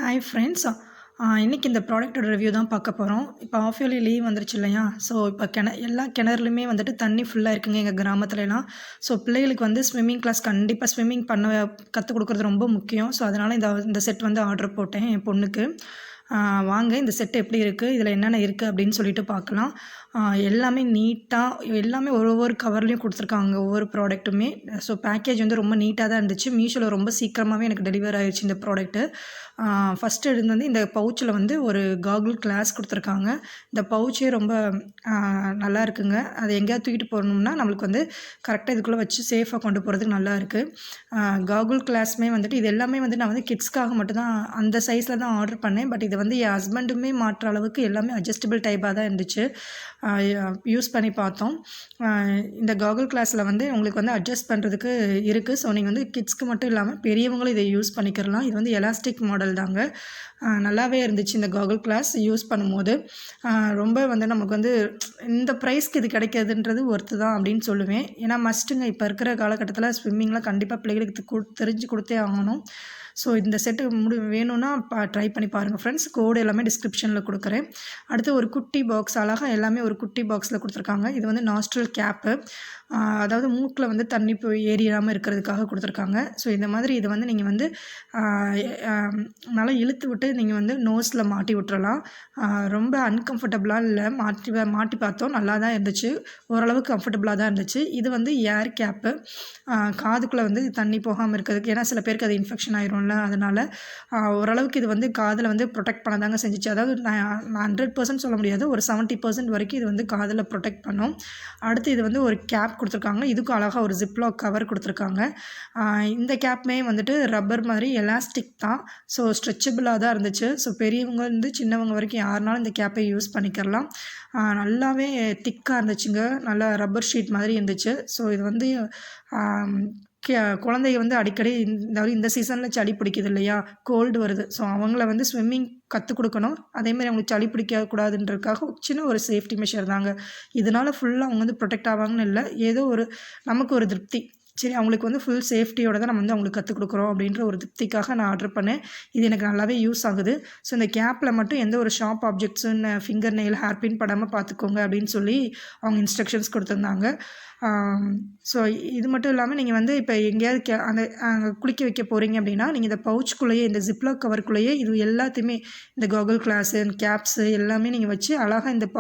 Hi friends. இன்றைக்கி இந்த ப்ராடக்ட்டோட review தான் பார்க்க போகிறோம். இப்போ ஆஃப் இயர்லி லீவ் வந்துருச்சு இல்லையா? ஸோ இப்போ எல்லா கிணறுலையுமே வந்துட்டு தண்ணி ஃபுல்லாக இருக்குங்க எங்கள் கிராமத்துலலாம். ஸோ பிள்ளைகளுக்கு வந்து ஸ்விம்மிங் கிளாஸ் கண்டிப்பாக ஸ்விம்மிங் கற்றுக் கொடுக்குறது ரொம்ப முக்கியம். ஸோ அதனால் இந்த செட் வந்து ஆர்டர் போட்டேன் என் பொண்ணுக்கு. வாங்க இந்த செட் எப்படி இருக்குது, இதில் என்னென்ன இருக்குது அப்படின்னு சொல்லிட்டு பார்க்கலாம். எல்லாமே நீட்டாக எல்லாமே ஒவ்வொரு கவர்லேயும் கொடுத்துருக்காங்க ஒவ்வொரு ப்ராடக்ட்டுமே. ஸோ பேக்கேஜ் வந்து ரொம்ப நீட்டாக தான் இருந்துச்சு. மீஷோவில் ரொம்ப சீக்கிரமாகவே எனக்கு டெலிவர் ஆகிடுச்சு இந்த ப்ராடக்ட்டு. ஃபஸ்ட்டு வந்து இந்த பவுச்சில் வந்து ஒரு காகுல் கிளாஸ் கொடுத்துருக்காங்க. இந்த பவுச்சே ரொம்ப நல்லா இருக்குங்க. அதை எங்கேயாவது தூக்கிட்டு போகணும்னா நம்மளுக்கு வந்து கரெக்டாக இதுக்குள்ளே வச்சு சேஃபாக கொண்டு போகிறதுக்கு நல்லா இருக்குது. காகுல் கிளாஸுமே வந்துட்டு இது எல்லாமே வந்து நான் வந்து கிட்ஸ்க்காக மட்டும்தான் அந்த சைஸில் தான் ஆர்டர் பண்ணேன். பட் இது வந்து என் ஹஸ்பண்டுமே மாட்டுற அளவுக்கு எல்லாமே அட்ஜஸ்டபிள் டைப்பாக தான் இருந்துச்சு. யூஸ் பண்ணி பார்த்தோம். இந்த காகுல் கிளாஸில் வந்து உங்களுக்கு வந்து அட்ஜஸ்ட் பண்ணுறதுக்கு இருக்குது. ஸோ நீங்கள் வந்து கிட்ஸ்க்கு மட்டும் இல்லாமல் பெரியவங்களும் இதை யூஸ் பண்ணிக்கிறலாம். இது வந்து எலாஸ்டிக் மாடல் தாங்க. நல்லாவே இருந்துச்சு இந்த காகுல் கிளாஸ் யூஸ் பண்ணும்போது. ரொம்ப வந்து நமக்கு வந்து இந்த ப்ரைஸ்க்கு இது கிடைக்கிறதுன்றது ஒர்த்து தான் அப்படின்னு சொல்லுவேன். ஏன்னா மஸ்ட்டுங்க இப்போ இருக்கிற காலகட்டத்தில் ஸ்விம்மிங்லாம் கண்டிப்பாக பிள்ளைகளுக்கு தெரிஞ்சு கொடுத்தே ஆகணும். ஸோ இந்த செட்டு வேணும்னா ட்ரை பண்ணி பாருங்கள் ஃப்ரெண்ட்ஸ். கோடு எல்லாமே டிஸ்கிரிப்ஷனில் கொடுக்குறேன். அடுத்து ஒரு குட்டி பாக்ஸ், அழகாக எல்லாமே ஒரு குட்டி பாக்ஸில் கொடுத்துருக்காங்க. இது வந்து நாஸ்ட்ரல் கேப்பு, அதாவது மூக்கில் வந்து தண்ணி போய் ஏறிடாமல் இருக்கிறதுக்காக கொடுத்துருக்காங்க. ஸோ இந்த மாதிரி இது வந்து நீங்கள் வந்து நல்லா இழுத்து விட்டு நீங்கள் வந்து நோஸில் மாட்டி விட்டுறலாம். ரொம்ப அன்கம்ஃபர்டபுளாக இல்லை. மாட்டி பார்த்தோம், நல்லா தான் இருந்துச்சு. ஓரளவுக்கு கம்ஃபர்டபுளாக தான் இருந்துச்சு. இது வந்து ஏர் கேப்பு, காதுக்குள்ளே வந்து தண்ணி போகாமல் இருக்கிறதுக்கு. ஏன்னா சில பேருக்கு அது இன்ஃபெக்ஷன் ஆயிரும்ல, அதனால் ஓரளவுக்கு இது வந்து காதில் வந்து ப்ரொடெக்ட் பண்ண தாங்க செஞ்சிச்சு. அதாவது நான் 100% சொல்ல முடியாது, ஒரு 70% வரைக்கும் இது வந்து காதில் ப்ரொடெக்ட் பண்ணும். அடுத்து இது வந்து ஒரு கேப் கொடுத்துருக்காங்க. இதுக்கும் அழகாக ஒரு ஜிப்லாக் கவர் கொடுத்துருக்காங்க. இந்த கேப்புமே வந்துட்டு ரப்பர் மாதிரி எலாஸ்டிக் தான். ஸோ ஸ்ட்ரெச்சபிளாக தான் இருந்துச்சு. ஸோ பெரியவங்க வந்து சின்னவங்க வரைக்கும் யாருனாலும் இந்த கேப்பை யூஸ் பண்ணிக்கிறலாம். நல்லாவே திக்காக இருந்துச்சுங்க. நல்லா ரப்பர் ஷீட் மாதிரி இருந்துச்சு. ஸோ இது வந்து குழந்தைங்க வந்து அடிக்கடி இந்த சீசனில் சளி பிடிக்குது இல்லையா, கோல்டு வருது. ஸோ அவங்கள வந்து ஸ்விம்மிங் கற்றுக் கொடுக்கணும். அதேமாதிரி அவங்களுக்கு சளி பிடிக்கக்கூடாதுன்றதுக்காக சின்ன ஒரு சேஃப்டி மெஷர் தாங்க. இதனால் ஃபுல்லாக அவங்க வந்து ப்ரொடெக்ட் ஆவாங்கன்னு இல்லை, ஏதோ ஒரு நமக்கு ஒரு திருப்தி. சரி, அவங்களுக்கு வந்து ஃபுல் சேஃப்டியோடு தான் நம்ம வந்து அவங்களுக்கு கற்றுக் கொடுக்குறோம் அப்படின்ற ஒரு திருப்திக்காக நான் ஆர்டர் பண்ணேன். இது எனக்கு நல்லாவே யூஸ் ஆகுது. ஸோ இந்த கேப்பில் மட்டும் எந்த ஒரு ஷார்ப் ஆப்ஜெக்ட்ஸுன்னு ஃபிங்கர் நெயில் ஹேர்பின் படாமல் பார்த்துக்கோங்க அப்படின்னு சொல்லி அவங்க இன்ஸ்ட்ரக்ஷன்ஸ் கொடுத்துருந்தாங்க. ஸோ இது மட்டும் இல்லாமல் நீங்கள் வந்து இப்போ எங்கேயாவது அங்கே குளிக்க வைக்க போகிறீங்க அப்படின்னா நீங்கள் இந்த பவுச்சுக்குள்ளேயே, இந்த ஜிப்லாக் கவருக்குள்ளேயே இது எல்லாத்தையுமே, இந்த காகுல் கிளாஸு, கேப்ஸு எல்லாமே நீங்கள் வச்சு அழகாக இந்த